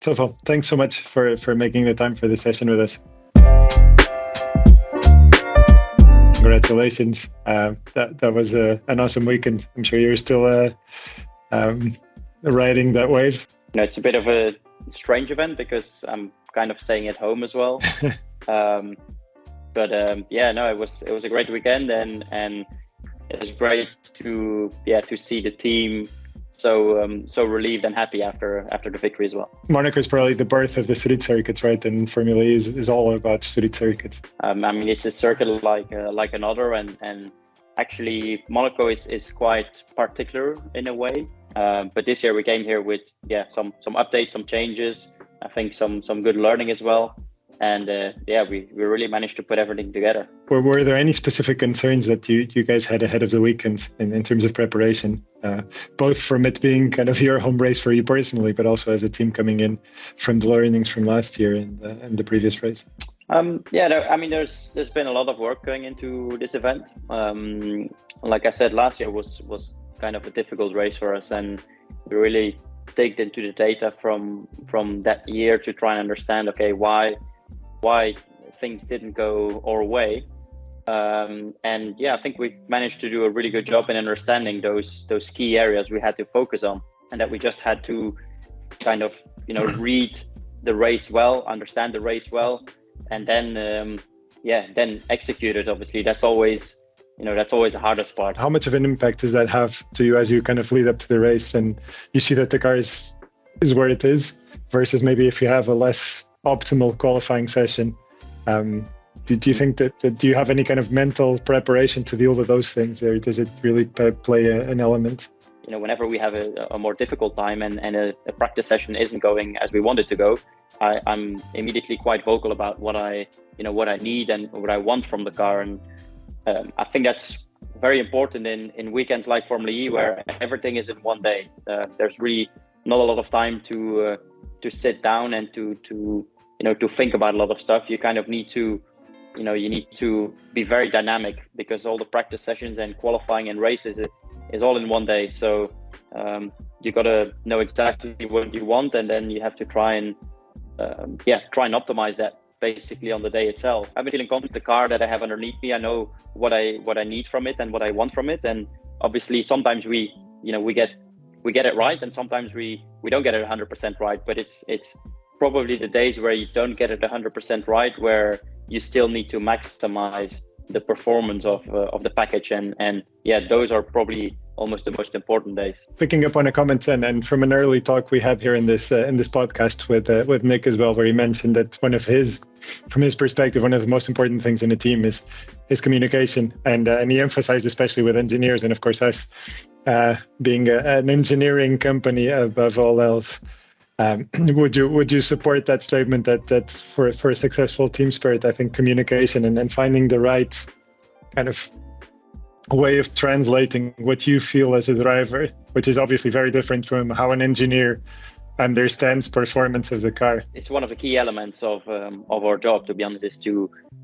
Stoffel, thanks so much for making the time for this session with us. Congratulations. That was an awesome weekend. I'm sure you're still riding that wave. It's a bit of a strange event because I'm kind of staying at home as well. It was a great weekend, and it was great to see the team so relieved and happy after the victory as well. Monaco is probably the birth of the street circuit, right? And Formula E is all about street circuits. It's a circuit like another, and actually Monaco is quite particular in a way. But this year we came here with some updates, some changes. I think some good learning as well. And we really managed to put everything together. Were there any specific concerns that you guys had ahead of the weekend in terms of preparation, both from it being kind of your home race for you personally, but also as a team coming in from the learnings from last year and the previous race? There's been a lot of work going into this event. Like I said, last year was kind of a difficult race for us, and we really digged into the data from that year to try and understand, okay, why things didn't go our way. I think we managed to do a really good job in understanding those key areas we had to focus on, and that we just had to kind of read the race well, understand the race well, and then execute it. Obviously, that's always the hardest part. How much of an impact does that have to you as you kind of lead up to the race and you see that the car is where it is, versus maybe if you have a less optimal qualifying session? Do you think that do you have any kind of mental preparation to deal with those things, or does it really play an element? Whenever we have a more difficult time and a practice session isn't going as we want it to go, I'm immediately quite vocal about what I need and what I want from the car. And I think that's very important in weekends like Formula E, where everything is in one day. There's really not a lot of time to sit down and to think about a lot of stuff. You kind of need to be very dynamic, because all the practice sessions and qualifying and races is all in one day. So you got to know exactly what you want, and then you have to try and optimize that basically on the day itself. I've been feeling confident with the car that I have underneath me. I know what I need from it and what I want from it. And obviously sometimes we get it right, and sometimes we don't get it 100% right. But it's probably the days where you don't get it 100% right where you still need to maximize the performance of the package, and those are probably almost the most important days. Picking up on a comment and from an early talk we had here in this podcast with Nick as well, where he mentioned that from his perspective, one of the most important things in a team is communication, and he emphasized, especially with engineers, and of course us being an engineering company above all else. Would you support that statement that for a successful team spirit, I think communication and finding the right kind of way of translating what you feel as a driver, which is obviously very different from how an engineer understands performance of the car? It's one of the key elements of our job, to be honest, is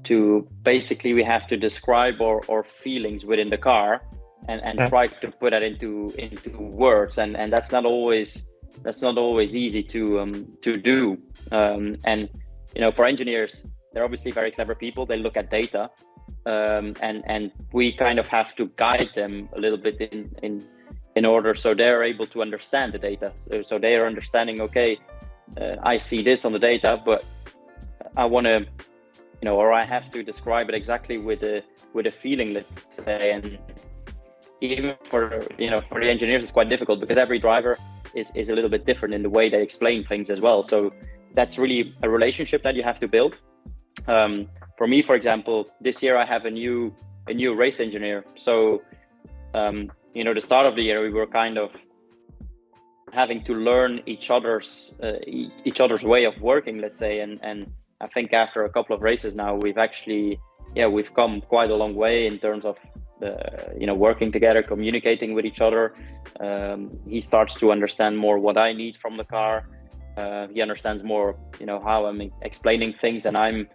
to basically we have to describe our feelings within the car and try to put that into words, and that's not always easy to do. For engineers, they're obviously very clever people. They look at data, and we kind of have to guide them a little bit in order so they're able to understand the data. So they are understanding, okay, I see this on the data, but I want to, or I have to describe it exactly with a feeling, let's say. And even for the engineers, it's quite difficult because every driver is a little bit different in the way they explain things as well. So that's really a relationship that you have to build. For me, for example, this year I have a new race engineer. So the start of the year we were kind of having to learn each other's way of working, let's say, and I think after a couple of races now we've come quite a long way in terms of working together, communicating with each other. He starts to understand more what I need from the car. He understands more, how I'm explaining things, and I'm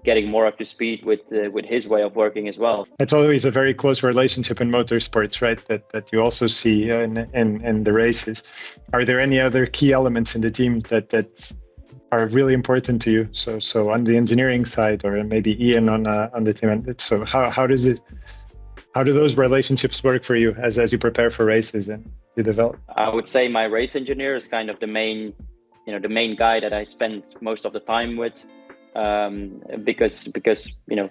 getting more up to speed with his way of working as well. It's always a very close relationship in motorsports, right? That you also see in the races. Are there any other key elements in the team that are really important to you? So on the engineering side, or maybe Ian on the team. And so how do those relationships work for you as you prepare for races and you develop? I would say my race engineer is kind of the main guy that I spend most of the time with, because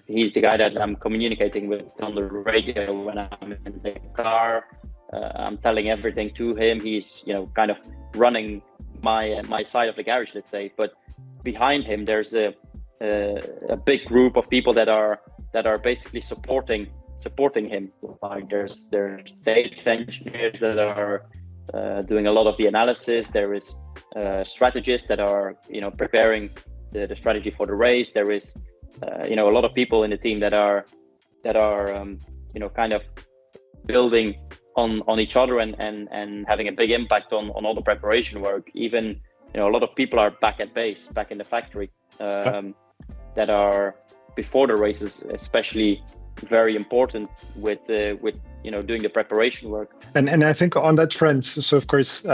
he's the guy that I'm communicating with on the radio when I'm in the car. I'm telling everything to him. He's kind of running my side of the garage, let's say. But behind him, there's a big group of people that are basically supporting him. Like there's data engineers that are doing a lot of the analysis. There is strategists that are preparing the strategy for the race. There is a lot of people in the team that are kind of building on each other and having a big impact on all the preparation work. Even a lot of people are back at base, back in the factory, that are before the races, especially very important with doing the preparation work. And I think on that front, so of course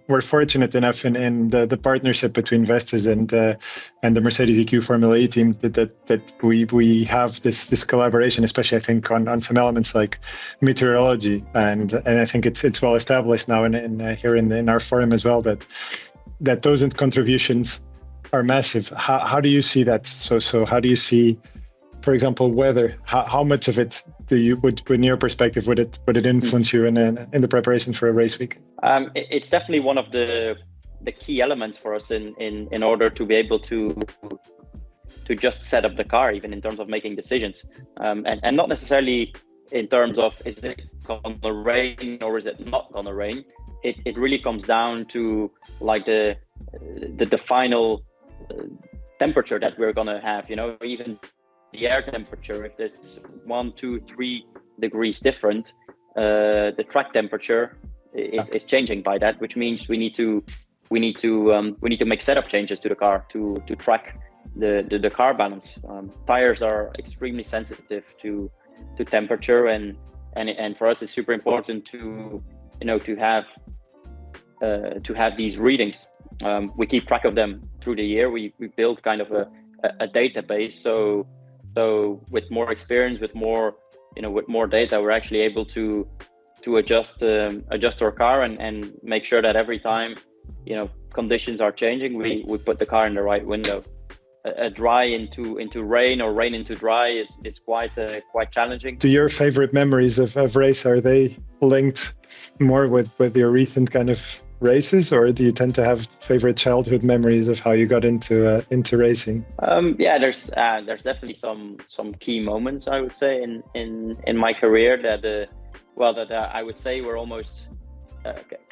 we're fortunate enough in the partnership between Vestas and the Mercedes EQ Formula E team that we have this collaboration, especially I think on some elements like meteorology, and I think it's well established now in here in our forum as well that those contributions are massive. How do you see that? So how do you see, for example, weather? How much of it would, in your perspective, would it influence you in the preparation for a race week? It's definitely one of the key elements for us in order to be able to just set up the car, even in terms of making decisions, and not necessarily in terms of is it gonna rain or is it not gonna rain. It really comes down to like the final temperature that we're gonna have. Even the air temperature, if it's 1, 2, 3 degrees different, the track temperature is changing by that, which means we need to make setup changes to the car to track the car balance. Tires are extremely sensitive to temperature, and for us it's super important to have these readings. We keep track of them through the year. We build kind of a database. So with more experience, with more data, we're actually able to adjust our car and make sure that every time conditions are changing, we put the car in the right window. A dry into rain or rain into dry is quite challenging. Do your favorite memories of race, are they linked more with your recent kind of races, or do you tend to have favorite childhood memories of how you got into racing? There's definitely some key moments, I would say, in my career that I would say were almost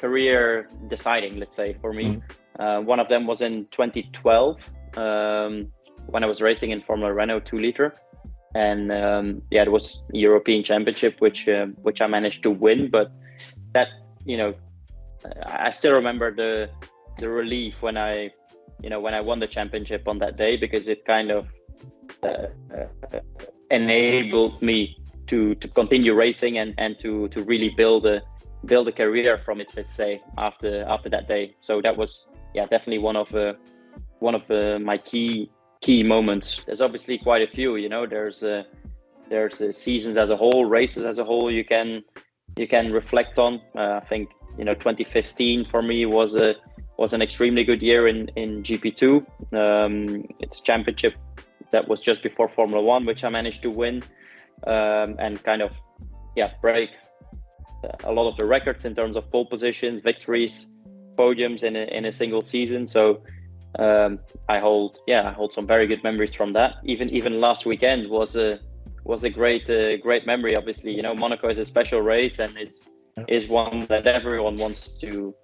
career deciding, let's say, for me. One of them was in 2012 when I was racing in Formula Renault 2-liter, and it was a European Championship which I managed to win. But that I still remember the relief when I won the championship on that day, because it kind of enabled me to continue racing and to really build a career from it, let's say, after that day. So that was definitely one of my key moments. There's obviously quite a few. There's seasons as a whole, races as a whole you can reflect on. I think 2015 for me was an extremely good year in GP2. It's a championship that was just before Formula 1, which I managed to win, and kind of break a lot of the records in terms of pole positions, victories, podiums in a single season. So I hold some very good memories from that. Even last weekend was a great memory. Obviously, Monaco is a special race, and is one that everyone wants to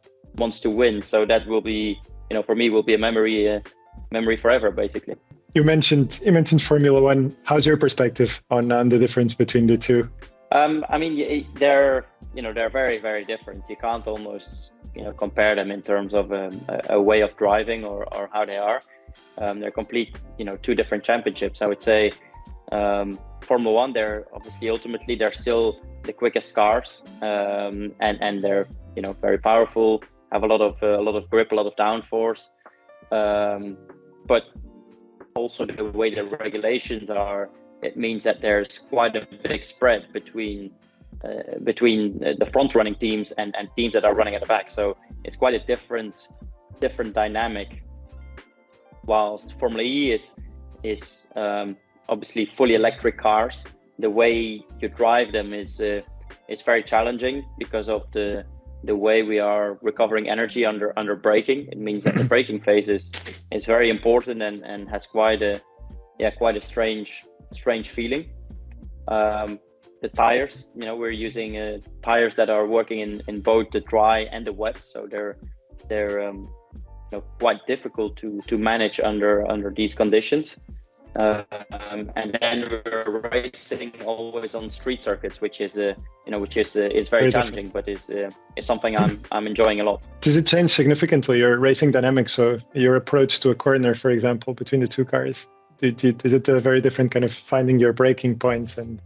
win. So that will be, for me, will be a memory forever, basically. You mentioned Formula One. How's your perspective on the difference between the two? I mean, they're very, very different. You can't almost compare them in terms of a way of driving or how they are. They're complete, two different championships. I would say Formula One, they're obviously ultimately they're still the quickest cars, and they're very powerful, have a lot of grip, a lot of downforce, but also the way the regulations are, it means that there's quite a big spread between the front running teams and teams that are running at the back. So it's quite a different dynamic. Whilst Formula E is obviously fully electric cars, the way you drive them is very challenging because of the way we are recovering energy under braking. It means that the braking phase is very important and has quite a strange feeling. The tires, we're using tires that are working in both the dry and the wet, so they're quite difficult to manage under these conditions. And then we're racing always on street circuits, which is very challenging, but is something I'm enjoying a lot. Does it change significantly your racing dynamics? So your approach to a corner, for example, between the two cars, is it a very different kind of finding your braking points and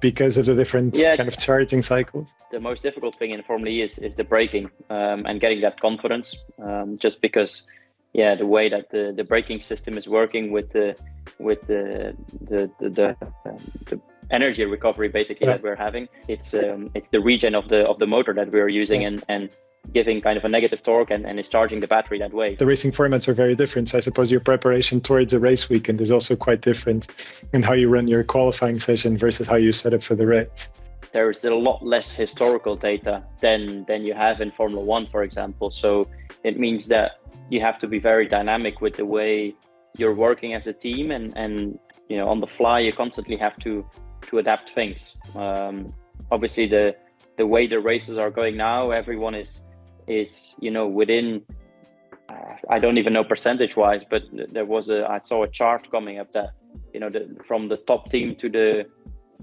because of the different kind of charging cycles? The most difficult thing in Formula E is the braking and getting that confidence, just because the way that the braking system is working with the energy recovery basically that we're having, it's the regen of the motor that we're using and giving kind of a negative torque and is charging the battery that way. The racing formats are very different, so I suppose your preparation towards a race weekend is also quite different in how you run your qualifying session versus how you set up for the race. There is a lot less historical data than you have in Formula One, for example. So it means that you have to be very dynamic with the way you're working as a team, and on the fly you constantly have to adapt things. Obviously the way the races are going now, everyone is within, I don't even know percentage wise, but I saw a chart coming up that from the top team to the,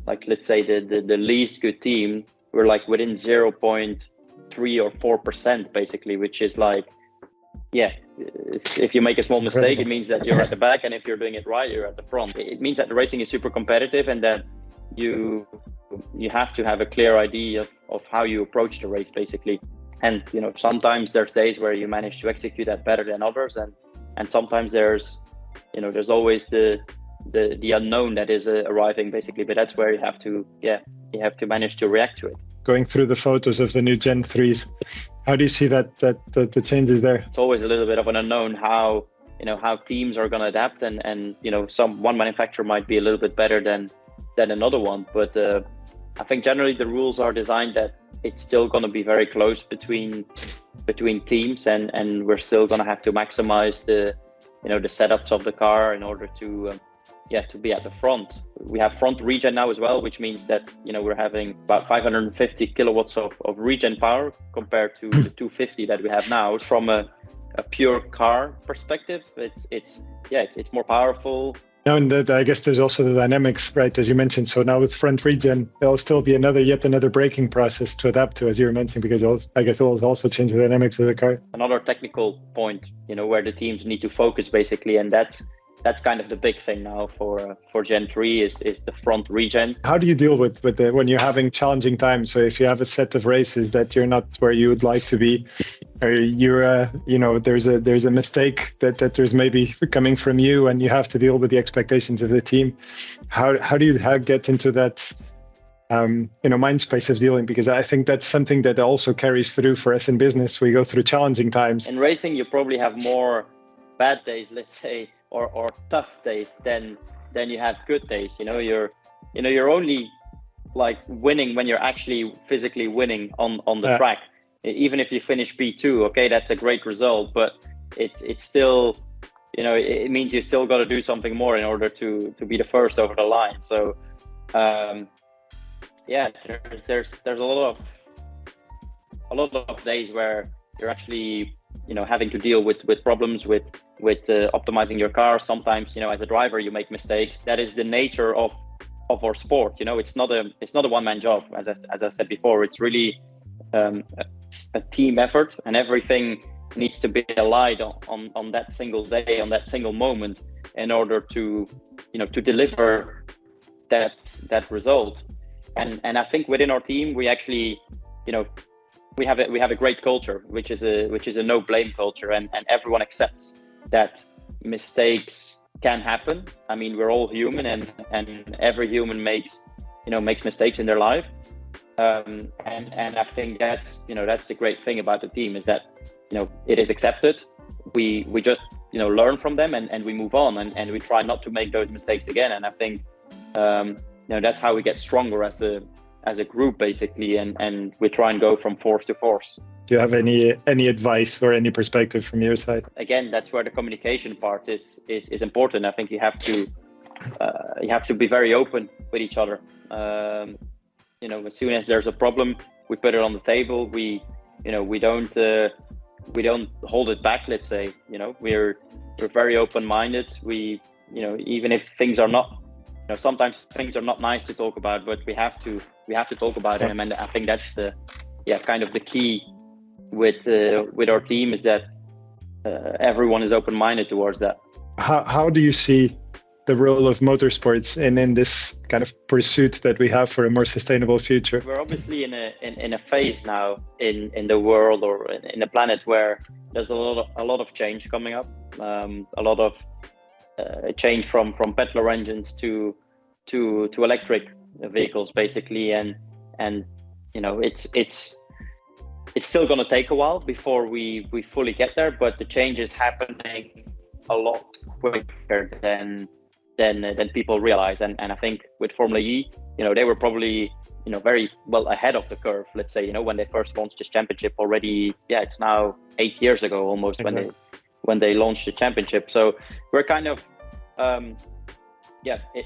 let's say the least good team, we're within 0.3 or 4% basically, which is if you make a small mistake, it means that you're at the back, and if you're doing it right, you're at the front. It means that the racing is super competitive, and that you have to have a clear idea of how you approach the race basically. And sometimes there's days where you manage to execute that better than others, and sometimes there's always the unknown that is arriving basically, but that's where you have to manage to react to it. Going through the photos of the new Gen 3s, how do you see that the changes there? It's always a little bit of an unknown how teams are going to adapt, and one manufacturer might be a little bit better than another one, but I think generally the rules are designed that it's still going to be very close between teams, and we're still going to have to maximize the setups of the car in order to be at the front. We have front regen now as well, which means that we're having about 550 kilowatts of regen power compared to the 250 that we have now. From a pure car perspective, it's more powerful. No, and I guess there's also the dynamics, right, as you mentioned. So now with front regen, there'll still be yet another braking process to adapt to, as you were mentioning, because I guess it'll also change the dynamics of the car. Another technical point, where the teams need to focus basically, and that's kind of the big thing now for Gen 3 is the front regen. How do you deal with when you're having challenging times? So if you have a set of races that you're not where you would like to be, or you're there's a mistake that there's maybe coming from you, and you have to deal with the expectations of the team. How do you get into that mind space of dealing? Because I think that's something that also carries through for us in business. We go through challenging times. In racing, you probably have more bad days, let's say, or tough days than you have good days. You're only winning when you're actually physically winning on the track. Even if you finish P2, okay, that's a great result, but it's still it means you still got to do something more in order to be the first over the line. So there's a lot of days where you're actually having to deal with problems with optimizing your car. Sometimes as a driver you make mistakes. That is the nature of our sport. It's not a one-man job, as I said before. It's really a team effort, and everything needs to be aligned on that single day, on that single moment, in order to to deliver that result. And I think within our team we actually we have a great culture, which is a no blame culture, and everyone accepts that mistakes can happen. I mean, we're all human, and every human makes mistakes in their life. And I think that's the great thing about the team, is that it is accepted. We just learn from them, and we move on, and we try not to make those mistakes again. And I think that's how we get stronger as a group, basically, and we try and go from force to force. Do you have any advice or any perspective from your side? Again, that's where the communication part is important. I think you have to be very open with each other. As soon as there's a problem, we put it on the table. We don't hold it back. Let's say, we're very open-minded. We, even if things are not, sometimes things are not nice to talk about, but we have to talk about them. And I think that's kind of the key with our team, is that everyone is open-minded towards that. How do you see the role of motorsports in this kind of pursuit that we have for a more sustainable future? We're obviously in a phase now in the world, or in the planet, where there's a lot of change coming up, a lot of change from petrol engines to electric vehicles, basically, and it's still going to take a while before we fully get there, but the change is happening a lot quicker than people realize. And I think with Formula E, they were probably very well ahead of the curve. Let's say, when they first launched this championship already, it's now 8 years ago almost. Exactly. when they launched the championship. So we're kind of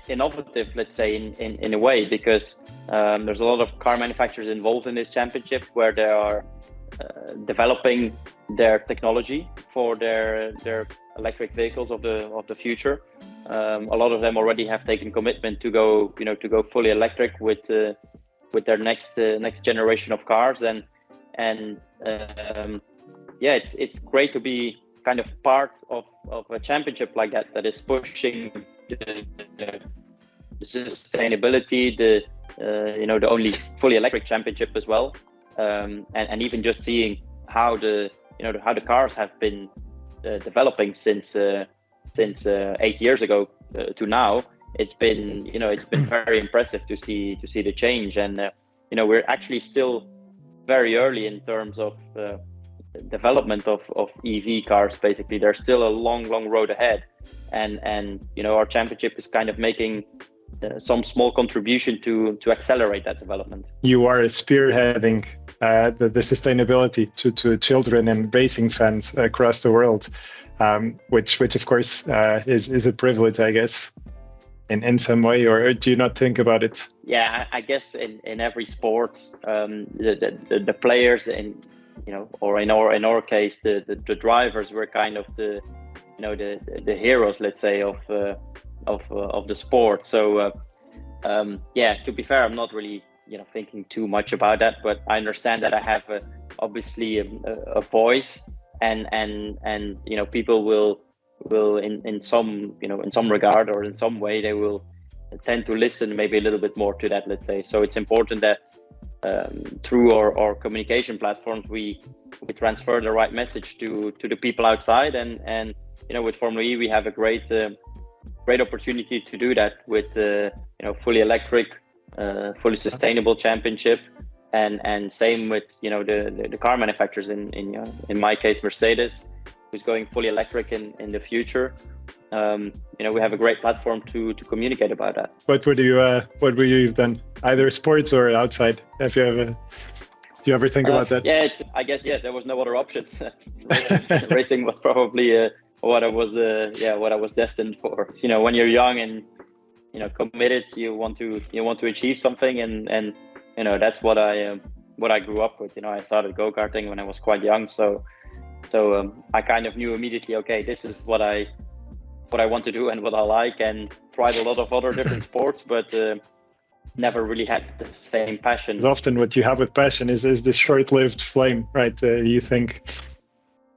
innovative, let's say, in a way, because there's a lot of car manufacturers involved in this championship, where they are developing their technology for their electric vehicles of the future. A lot of them already have taken commitment to go fully electric with their next generation of cars, and it's great to be kind of part of a championship like that is pushing the sustainability, the only fully electric championship as well, and even just seeing how the cars have been developing since 8 years ago to now. It's been very impressive to see the change, and we're actually still very early in terms of development of EV cars. Basically, there's still a long road ahead, and our championship is kind of making some small contribution to accelerate that development. You are spearheading the sustainability to children and racing fans across the world, which of course is a privilege, I guess, in some way. Or do you not think about it? Yeah, I guess in every sport, the players, or in our case, the drivers were kind of the heroes, let's say, of the sport. So to be fair, I'm not really thinking too much about that, but I understand that I have obviously a voice, and people will in some regard, or in some way, they will tend to listen maybe a little bit more to that, let's say. So it's important that through our communication platforms, we transfer the right message to the people outside, and with Formula E, we have a great opportunity to do that with fully electric, fully sustainable championship, and same with the car manufacturers, in my case Mercedes, who's going fully electric in the future. We have a great platform to communicate about that. What would you have done, either sports or outside? Do you ever think about that? I guess there was no other option. Racing was probably what I was destined for. When you're young and committed, you want to achieve something, and that's what I grew up with. I started go-karting when I was quite young, so I kind of knew immediately, okay, this is what I want to do and what I like, and tried a lot of other different sports, but never really had the same passion. Often what you have with passion is this short-lived flame, right? You think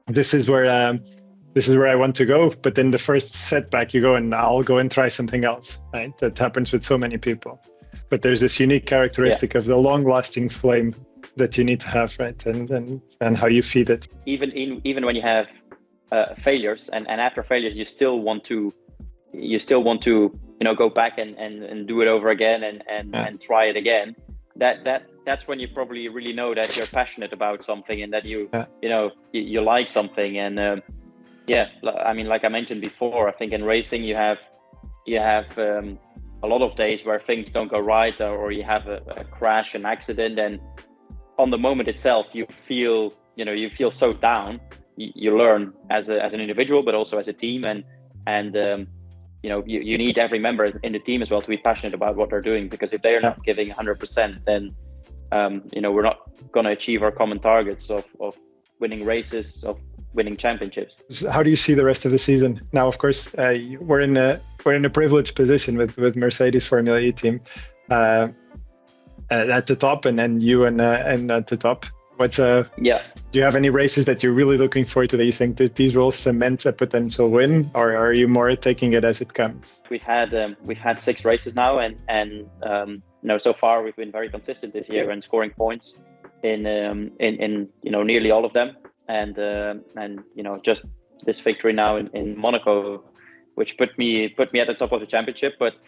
this is where I want to go, but then the first setback you go and I'll go and try something else, right? That happens with so many people. But there's this unique characteristic of the long-lasting flame that you need to have, right? And how you feed it. Even when you have failures, and after failures, you still want to go back and do it over again and try it again. That's when you probably really know that you're passionate about something and that you like something. And I mean, like I mentioned before, I think in racing you have a lot of days where things don't go right, or you have a crash, an accident, and on the moment itself you feel so down. You learn as an individual, but also as a team, and you need every member in the team as well to be passionate about what they're doing, because if they are not giving 100%, then we're not going to achieve our common targets of winning races, of winning championships. How do you see the rest of the season? Now, of course, we're in a privileged position with Mercedes Formula E team at the top, and then you and at the top. Do you have any races that you're really looking forward to that you think that these will cement a potential win, or are you more taking it as it comes? We've had 6 races now, and so far we've been very consistent this year and scoring points in nearly all of them, and just this victory now in Monaco, which put me at the top of the championship. But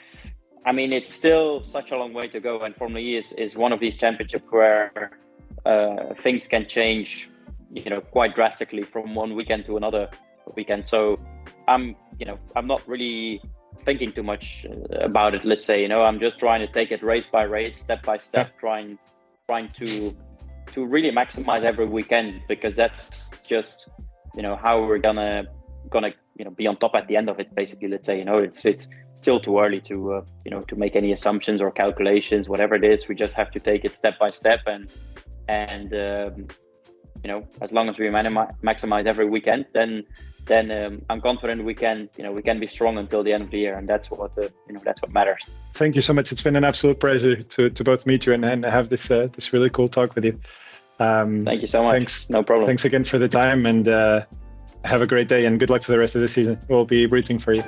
I mean, it's still such a long way to go, and Formula E is one of these championships where things can change, quite drastically from one weekend to another weekend. So I'm not really thinking too much about it. Let's say, I'm just trying to take it race by race, step by step, trying to really maximize every weekend, because that's just how we're gonna be on top at the end of it. Basically, let's say, it's still too early to make any assumptions or calculations. Whatever it is, we just have to take it step by step, and as long as we maximize every weekend, then I'm confident we can be strong until the end of the year, and that's what matters. Thank you so much. It's been an absolute pleasure to both meet you and have this really cool talk with you. Thank you so much. Thanks. No problem. Thanks again for the time, and have a great day, and good luck for the rest of the season. We'll be rooting for you.